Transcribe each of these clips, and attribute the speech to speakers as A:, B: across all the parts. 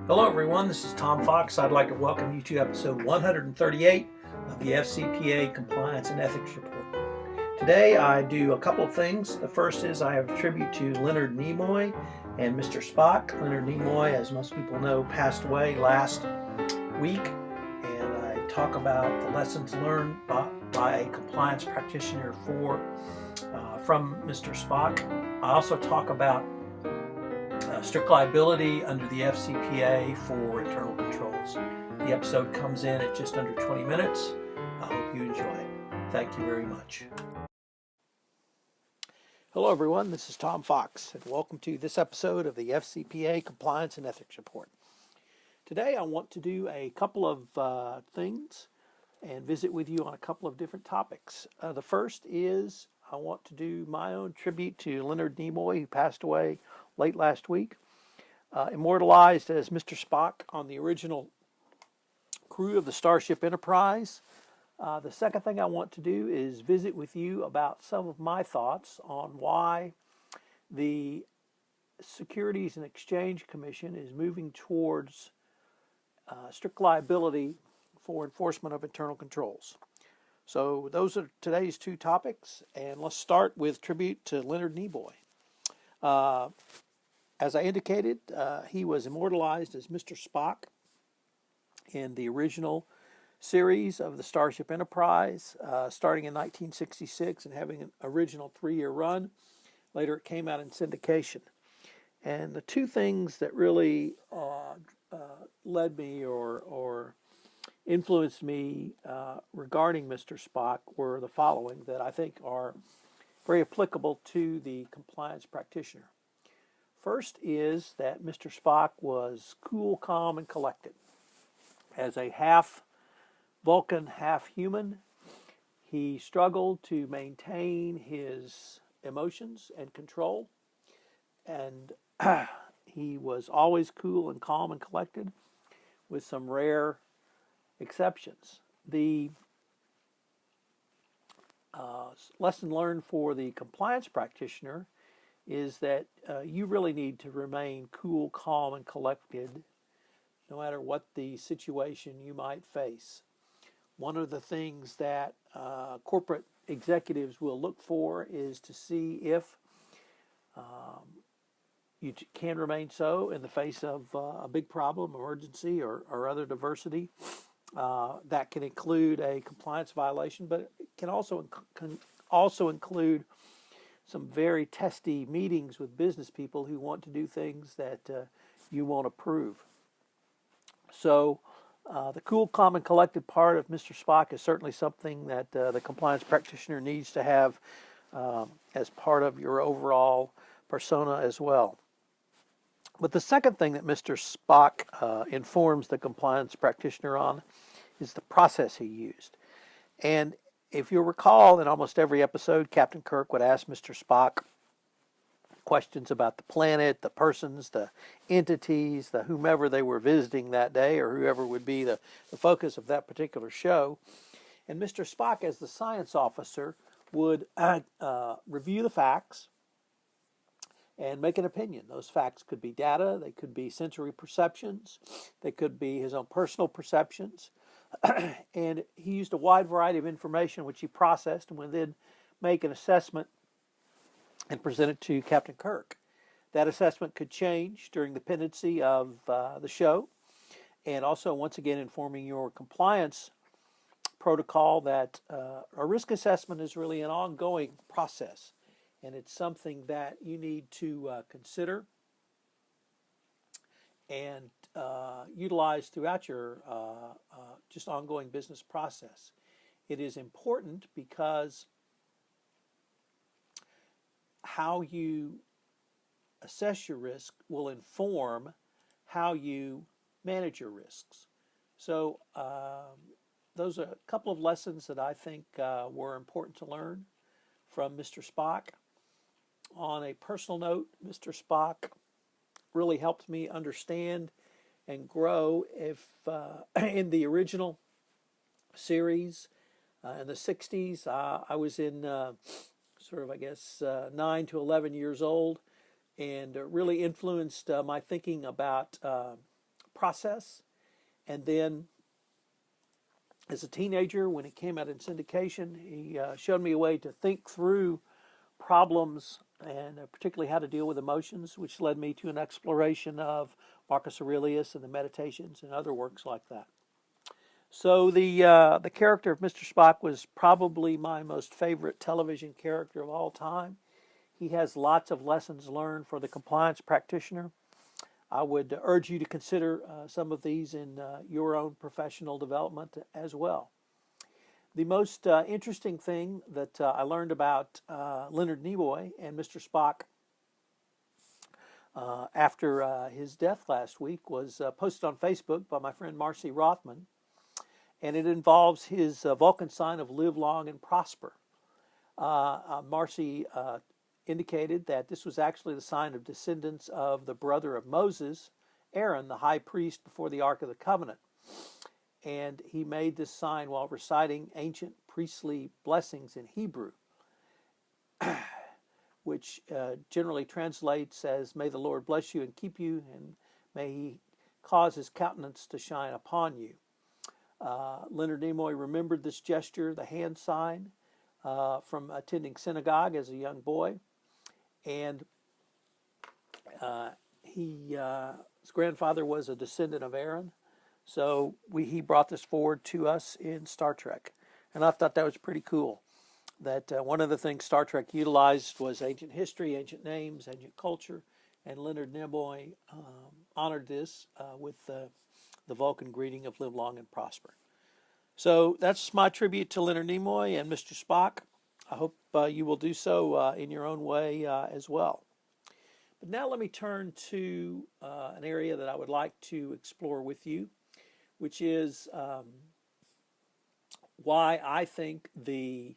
A: Hello everyone, this is Tom Fox. I'd like to welcome you to episode 138 of the FCPA Compliance and Ethics Report. Today I do a couple of things. The first is I have a tribute to Leonard Nimoy and Mr. Spock. Leonard Nimoy, as most people know, passed away last week, and I talk about the lessons learned by a compliance practitioner from Mr. Spock. I also talk about strict liability under the FCPA for internal controls. The episode comes in at just under 20 minutes. I hope you enjoy it. Thank you very much. Hello everyone, this is Tom Fox, and welcome to this episode of the FCPA Compliance and Ethics Report. Today I want to do a couple of things and visit with you on a couple of different topics. The first is I want to do my own tribute to Leonard Nimoy, who passed away late last week, immortalized as Mr. Spock on the original crew of the Starship Enterprise. The second thing I want to do is visit with you about some of my thoughts on why the Securities and Exchange Commission is moving towards strict liability for enforcement of internal controls. So those are today's two topics, and let's start with tribute to Leonard Nimoy. As I indicated, he was immortalized as Mr. Spock in the original series of the Starship Enterprise, starting in 1966 and having an original 3-year run. Later it came out in syndication. And the two things that really led me or influenced me regarding Mr. Spock were the following that I think are very applicable to the compliance practitioner. First is that Mr. Spock was cool, calm, and collected. As a half Vulcan, half human, he struggled to maintain his emotions and control, and he was always cool and calm and collected, with some rare exceptions. The lesson learned for the compliance practitioner is that you really need to remain cool, calm, and collected no matter what the situation you might face. One of the things that corporate executives will look for is to see if you can remain so in the face of a big problem, emergency, or other diversity. That can include a compliance violation, but it can also include some very testy meetings with business people who want to do things that you won't approve. So the cool, calm, and collected part of Mr. Spock is certainly something that the compliance practitioner needs to have as part of your overall persona as well. But the second thing that Mr. Spock informs the compliance practitioner on is the process he used. And if you'll recall, in almost every episode, Captain Kirk would ask Mr. Spock questions about the planet, the persons, the entities, the whomever they were visiting that day, or whoever would be the focus of that particular show. And Mr. Spock, as the science officer, would review the facts and make an opinion. Those facts could be data, they could be sensory perceptions, they could be his own personal perceptions. And he used a wide variety of information which he processed and would then make an assessment and present it to Captain Kirk. That assessment could change during the pendency of the show, and also once again informing your compliance protocol that a risk assessment is really an ongoing process, and it's something that you need to consider and utilize throughout your just ongoing business process. It is important because how you assess your risk will inform how you manage your risks. So those are a couple of lessons that I think were important to learn from Mr. Spock. On a personal note, Mr. Spock really helped me understand and grow in the original series in the 60s. I was in 9 to 11 years old, and really influenced my thinking about process. And then as a teenager, when he came out in syndication, he showed me a way to think through problems and particularly how to deal with emotions, which led me to an exploration of Marcus Aurelius and the Meditations and other works like that. So the character of Mr. Spock was probably my most favorite television character of all time. He has lots of lessons learned for the compliance practitioner. I would urge you to consider some of these in your own professional development as well. The most interesting thing that I learned about Leonard Nimoy and Mr. Spock after his death last week was posted on Facebook by my friend Marcy Rothman, and it involves his Vulcan sign of live long and prosper. Marcy indicated that this was actually the sign of descendants of the brother of Moses, Aaron, the high priest before the Ark of the Covenant. And he made this sign while reciting ancient priestly blessings in Hebrew, which generally translates as, "May the Lord bless you and keep you, and may he cause his countenance to shine upon you." Leonard Nimoy remembered this gesture, the hand sign, from attending synagogue as a young boy. And his grandfather was a descendant of Aaron. So he brought this forward to us in Star Trek. And I thought that was pretty cool. That one of the things Star Trek utilized was ancient history, ancient names, ancient culture. And Leonard Nimoy honored this with the Vulcan greeting of live long and prosper. So that's my tribute to Leonard Nimoy and Mr. Spock. I hope you will do so in your own way as well. But now let me turn to an area that I would like to explore with you, which is why I think the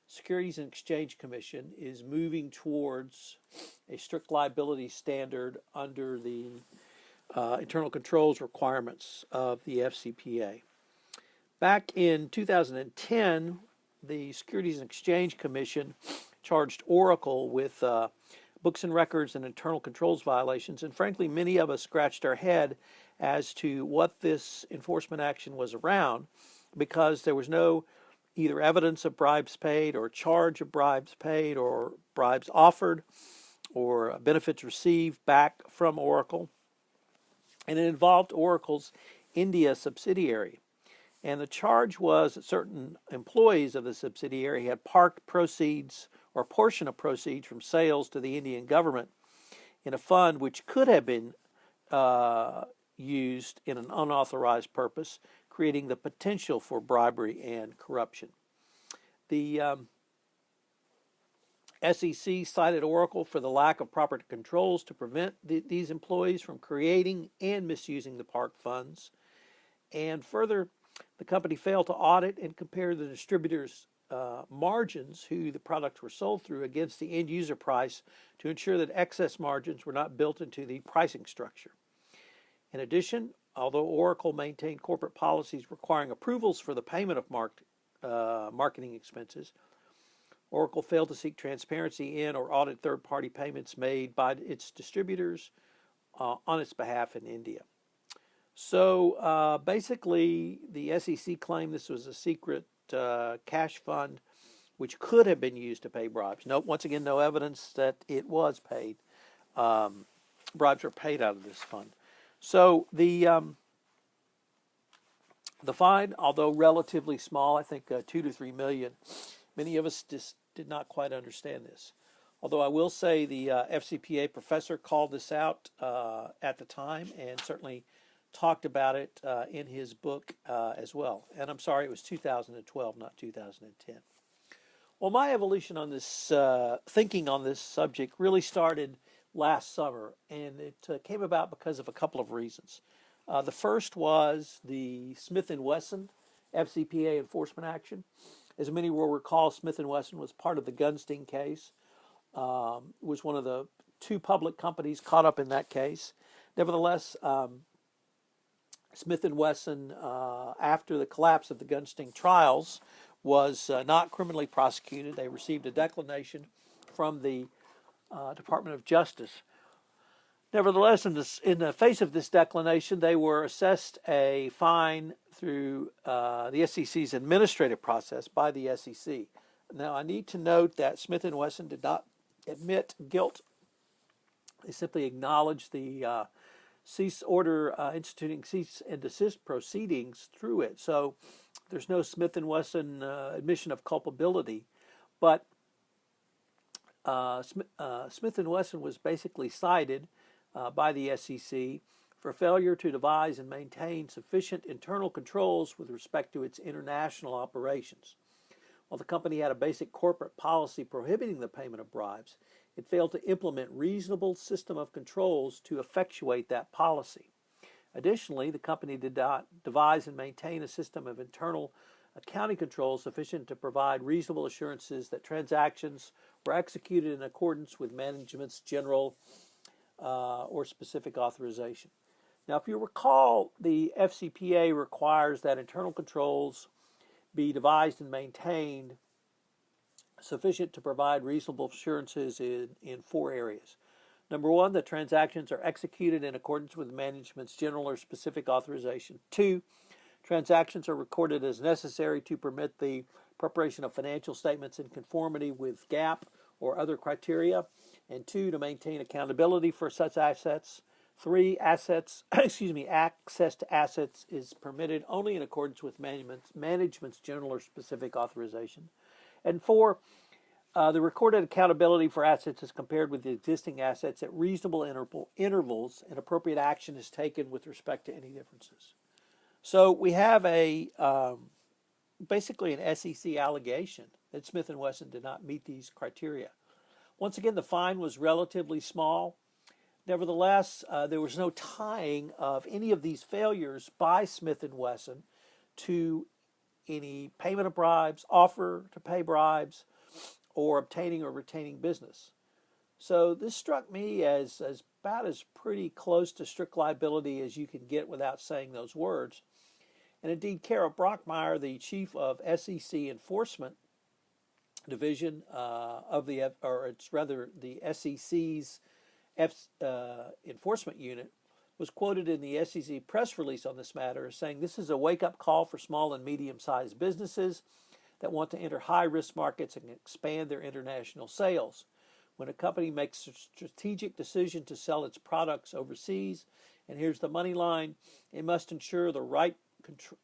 A: Securities and Exchange Commission is moving towards a strict liability standard under the internal controls requirements of the FCPA. Back in 2010, the Securities and Exchange Commission charged Oracle with books and records and internal controls violations, and frankly, many of us scratched our head as to what this enforcement action was around, because there was no either evidence of bribes paid or charge of bribes paid or bribes offered or benefits received back from Oracle. And it involved Oracle's India subsidiary. And the charge was that certain employees of the subsidiary had parked proceeds or a portion of proceeds from sales to the Indian government in a fund which could have been used in an unauthorized purpose, creating the potential for bribery and corruption. The SEC cited Oracle for the lack of proper controls to prevent these employees from creating and misusing the parked funds. And further, the company failed to audit and compare the distributors' margins, who the products were sold through, against the end user price to ensure that excess margins were not built into the pricing structure. In addition, although Oracle maintained corporate policies requiring approvals for the payment of marketing expenses, Oracle failed to seek transparency in or audit third-party payments made by its distributors on its behalf in India. So basically, the SEC claimed this was a secret cash fund which could have been used to pay bribes. Once again, no evidence that it was paid. Bribes were paid out of this fund. So the fine, although relatively small, I think 2 to 3 million, many of us just did not quite understand this. Although I will say the FCPA professor called this out at the time and certainly talked about it in his book as well. And I'm sorry, it was 2012, not 2010. Well, my evolution on this, thinking on this subject really started last summer, and it came about because of a couple of reasons. The first was the Smith & Wesson FCPA enforcement action. As many will recall, Smith & Wesson was part of the Gunstein case, was one of the two public companies caught up in that case. Nevertheless, Smith & Wesson, after the collapse of the Gunstein trials, was not criminally prosecuted. They received a declination from the Department of Justice Nevertheless, in the face of this declination, they were assessed a fine through the SEC's administrative process by the SEC. Now, I need to note that Smith & Wesson did not admit guilt. They simply acknowledged the cease order instituting cease and desist proceedings through it. So there's no Smith & Wesson admission of culpability, but Smith & Wesson was basically cited by the SEC for failure to devise and maintain sufficient internal controls with respect to its international operations. While the company had a basic corporate policy prohibiting the payment of bribes, it failed to implement reasonable system of controls to effectuate that policy. Additionally, the company did not devise and maintain a system of internal accounting controls sufficient to provide reasonable assurances that transactions were executed in accordance with management's general or specific authorization. Now, if you recall, the FCPA requires that internal controls be devised and maintained sufficient to provide reasonable assurances in 4 areas. Number 1, the transactions are executed in accordance with management's general or specific authorization. 2, transactions are recorded as necessary to permit the preparation of financial statements in conformity with GAAP or other criteria. And 2, to maintain accountability for such assets. 3, access to assets is permitted only in accordance with management's general or specific authorization. And 4, the recorded accountability for assets is compared with the existing assets at reasonable intervals, and appropriate action is taken with respect to any differences. So we have basically an SEC allegation that Smith & Wesson did not meet these criteria. Once again, the fine was relatively small. Nevertheless, there was no tying of any of these failures by Smith & Wesson to any payment of bribes, offer to pay bribes, or obtaining or retaining business. So this struck me as about as pretty close to strict liability as you can get without saying those words. And indeed, Carol Brockmeyer, the chief of SEC Enforcement Division the SEC's Enforcement Unit, was quoted in the SEC press release on this matter as saying, "This is a wake-up call for small and medium-sized businesses that want to enter high-risk markets and expand their international sales. When a company makes a strategic decision to sell its products overseas, and here's the money line, it must ensure the right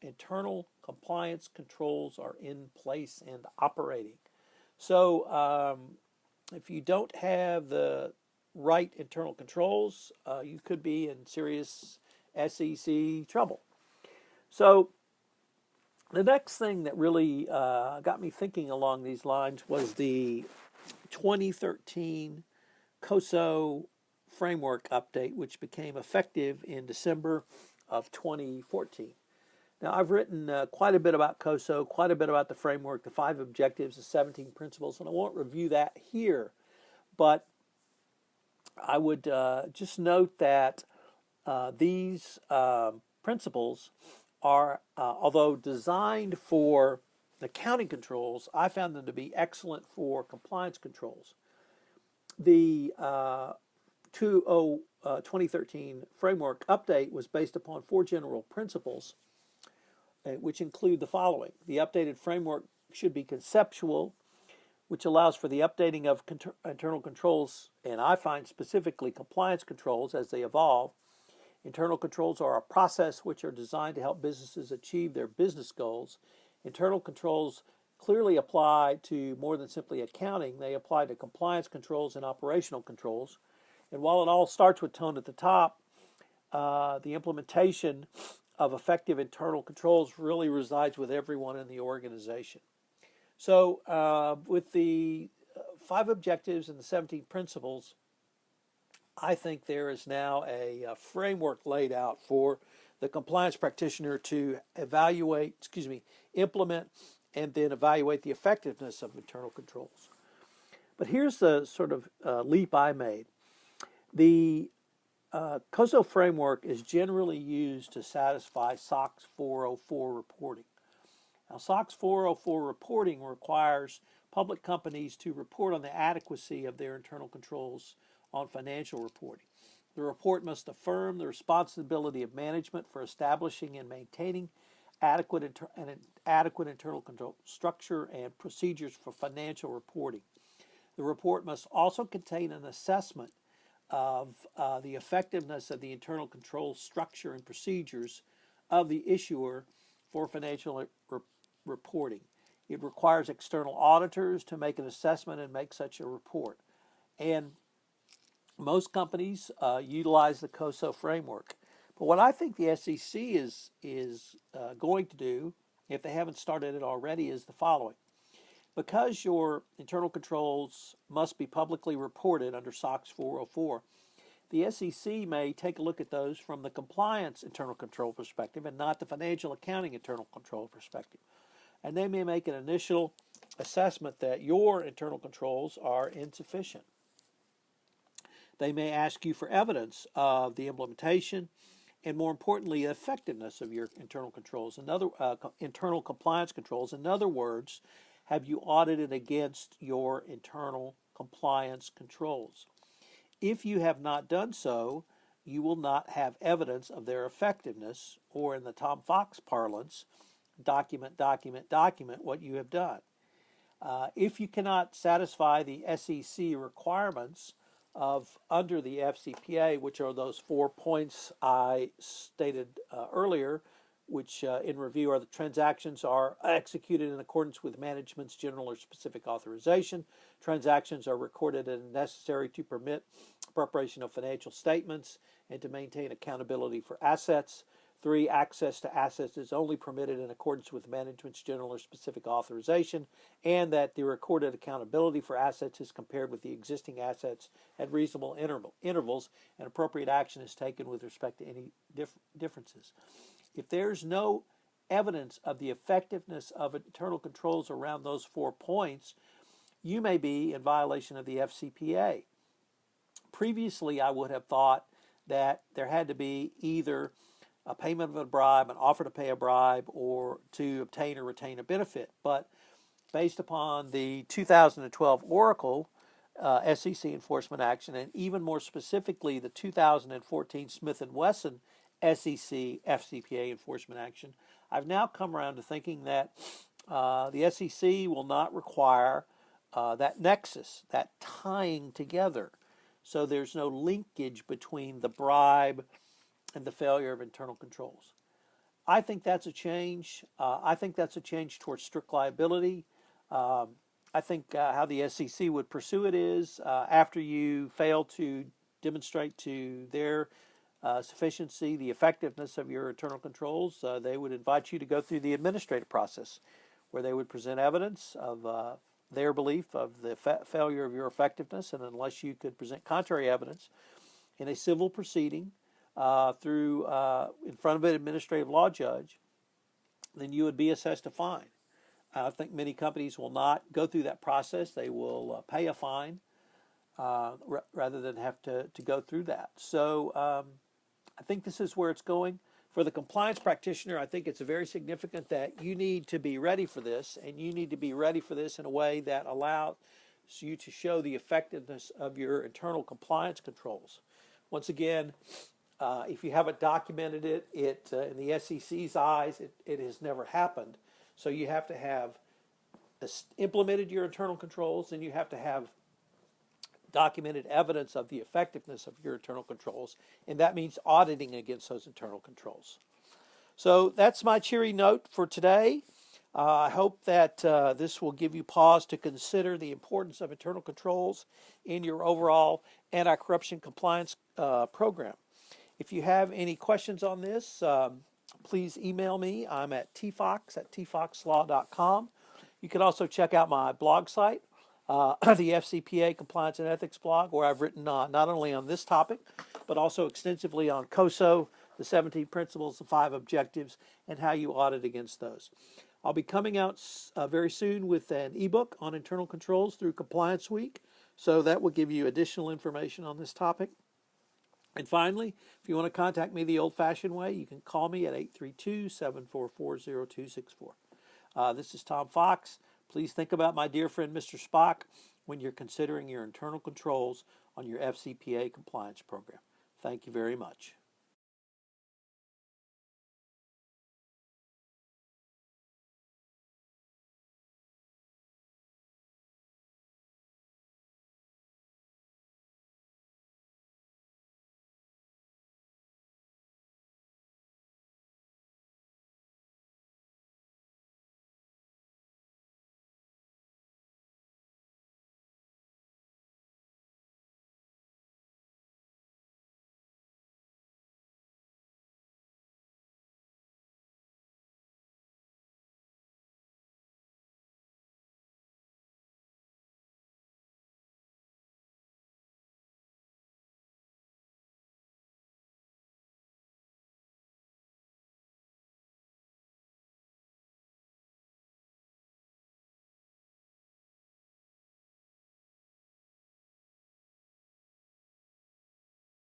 A: internal compliance controls are in place and operating." So if you don't have the right internal controls, you could be in serious SEC trouble. So the next thing that really got me thinking along these lines was the 2013 COSO framework update, which became effective in December of 2014. Now, I've written quite a bit about COSO, quite a bit about the framework, the 5 objectives, the 17 principles, and I won't review that here, but I would just note that these principles are, although designed for accounting controls, I found them to be excellent for compliance controls. The 2013 framework update was based upon 4 general principles, which include the following. The updated framework should be conceptual, which allows for the updating of internal controls, and I find specifically compliance controls as they evolve. Internal controls are a process which are designed to help businesses achieve their business goals. Internal controls clearly apply to more than simply accounting. They apply to compliance controls and operational controls. And while it all starts with tone at the top, the implementation of effective internal controls really resides with everyone in the organization. So with the 5 objectives and the 17 principles, I think there is now a framework laid out for the compliance practitioner to implement, and then evaluate the effectiveness of internal controls. But here's the sort of leap I made. The COSO framework is generally used to satisfy SOX 404 reporting. Now, SOX 404 reporting requires public companies to report on the adequacy of their internal controls on financial reporting. The report must affirm the responsibility of management for establishing and maintaining adequate internal control structure and procedures for financial reporting. The report must also contain an assessment of the effectiveness of the internal control structure and procedures of the issuer for financial reporting. It requires external auditors to make an assessment and make such a report. And most companies utilize the COSO framework. But what I think the SEC is going to do, if they haven't started it already, is the following. Because your internal controls must be publicly reported under SOX 404, the SEC may take a look at those from the compliance internal control perspective and not the financial accounting internal control perspective. And they may make an initial assessment that your internal controls are insufficient. They may ask you for evidence of the implementation and, more importantly, the effectiveness of your internal controls, internal compliance controls. In other words, have you audited against your internal compliance controls? If you have not done so, you will not have evidence of their effectiveness, or in the Tom Fox parlance, document what you have done. If you cannot satisfy the SEC requirements of under the FCPA, which are those 4 points I stated earlier, which in review are the transactions are executed in accordance with management's general or specific authorization. Transactions are recorded and necessary to permit preparation of financial statements and to maintain accountability for assets. 3, access to assets is only permitted in accordance with management's general or specific authorization, and that the recorded accountability for assets is compared with the existing assets at reasonable intervals, and appropriate action is taken with respect to any differences. If there's no evidence of the effectiveness of internal controls around those 4 points, you may be in violation of the FCPA. Previously, I would have thought that there had to be either a payment of a bribe, an offer to pay a bribe, or to obtain or retain a benefit. But based upon the 2012 Oracle SEC enforcement action, and even more specifically the 2014 Smith & Wesson SEC FCPA enforcement action, I've now come around to thinking that the SEC will not require that nexus, that tying together. So there's no linkage between the bribe and the failure of internal controls. I think that's a change. I think that's a change towards strict liability. I think how the SEC would pursue it is after you fail to demonstrate to their sufficiency the effectiveness of your internal controls, they would invite you to go through the administrative process where they would present evidence of their belief of the failure of your effectiveness, and unless you could present contrary evidence in a civil proceeding through in front of an administrative law judge, then you would be assessed a fine. I think many companies will not go through that process. They will pay a fine rather than have to go through that. So I think this is where it's going. For the compliance practitioner, I think it's very significant that you need to be ready for this, and you need to be ready for this in a way that allows you to show the effectiveness of your internal compliance controls. Once again, if you haven't documented it, in the SEC's eyes, it has never happened. So you have to have implemented your internal controls, and you have to have documented evidence of the effectiveness of your internal controls, and that means auditing against those internal controls. So that's my cheery note for today. I hope that this will give you pause to consider the importance of internal controls in your overall anti-corruption compliance program. If you have any questions on this, please email me. I'm at tfox@tfoxlaw.com. You can also check out my blog site, the FCPA Compliance and Ethics blog, where I've written not only on this topic, but also extensively on COSO, the 17 principles, the 5 objectives, and how you audit against those. I'll be coming out very soon with an ebook on internal controls through Compliance Week, so that will give you additional information on this topic. And finally, if you want to contact me the old-fashioned way, you can call me at 832-744-0264. This is Tom Fox. Please think about my dear friend Mr. Spock when you're considering your internal controls on your FCPA compliance program. Thank you very much.